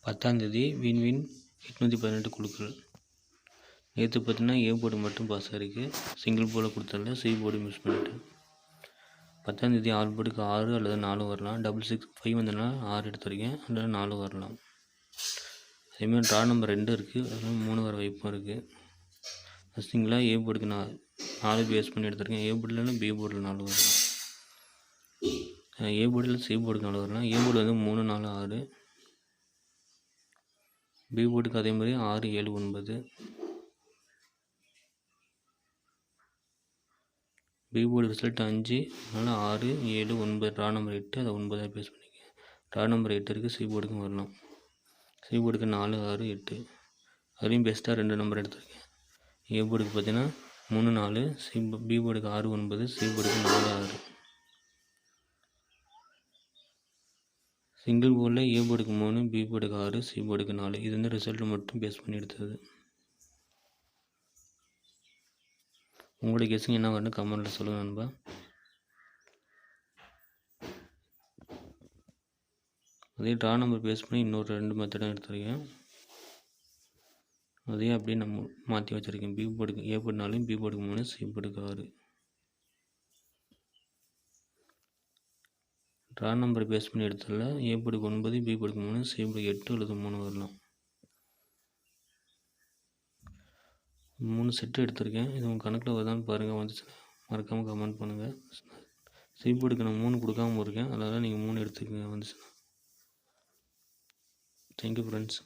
10ஆந்தேதி win win 818 குழுக்கள். நேற்று பார்த்தீங்கன்னா ஏ போர்டு மட்டும் பாஸ் ஆகிருக்கு. சிங்கிள் போர்டில் கொடுத்ததில்ல, சி போர்டு மிஸ் பண்ணிட்டேன். 10ஆந்தேதி ஆல் போர்டுக்கு 6 அல்லது 4 வரலாம். 665 வந்ததுனா 6 எடுத்துருக்கேன், அல்லது 4 வரலாம். அதேமாதிரி ட்ரா நம்பர் 2 இருக்குது, அதனால் 3 வர வாய்ப்பும் இருக்குது. ஃபஸ்ட்டிங்களா ஏ போர்டுக்கு 4 பேஸ் பண்ணி எடுத்துருக்கேன். ஏ போர்டில் இல்லைனா பி போர்டில் 4 வரலாம். ஏ போர்டில் சி போர்டுக்கு 4 வரலாம். ஏ போர்டு வந்து 3, 4, 6. பி போர்டுக்கு அதே மாதிரி 6, 7, 9. பி போர்டு ரிசல்ட் 5, அதனால் 6, 7, 9. ட்ரா நம்பர் 8, அதை 9 பேஸ் பண்ணிக்கேன். ட்ரா நம்பர் 8 இருக்குது, சி போர்டுக்கும் வரலாம். சி போர்டுக்கு 4, 6, 8. அதுலேயும் பெஸ்ட்டாக 2 நம்பர் எடுத்திருக்கேன். ஏ போர்டுக்கு பார்த்தீங்கன்னா 3, 4. பி போர்டுக்கு 6, 9. சி போர்டுக்கு 4, 6. சிங்கிள் போர்டில் ஏ போர்டுக்கு 3, பி போர்டுக்கு 6, சி போர்டுக்கு 4. இது வந்து ரிசல்ட் மட்டும் பேஸ் பண்ணி எடுத்தது. உங்களுடைய கெஸ்ஸிங் என்ன வரணும் கமெண்ட்டில் சொல்லுங்கள் நண்பா. அதே ட்ரா நம்பர் பேஸ் பண்ணி இன்னொரு 2 மெத்தடும் எடுத்துருக்கேன். அதையும் அப்படியே நம்ம மாற்றி வச்சுருக்கேன். பி போர்டுக்கு ஏ போர்டு 4, பி போர்டுக்கு 3, சி போர்டுக்கு 6. ட்ரா நம்பர் பேஸ் பண்ணி எடுத்ததில்ல. ஏ போர்டுக்கு 9, பி போர்டுக்கு 3, சி போர்டுக்கு 8 அல்லது 3 வரலாம். 3 செட்டு எடுத்திருக்கேன். இது உங்கள் கணக்கில் வருதான்னு பாருங்கள். வந்துச்சுன்னா மறக்காமல் கமெண்ட் பண்ணுங்கள். சி போர்டுக்கு நான் 3 கொடுக்காம இருக்கேன், அதனால் நீங்கள் 3 எடுத்துக்கங்க வந்துச்சுன்னா. Thank you friends.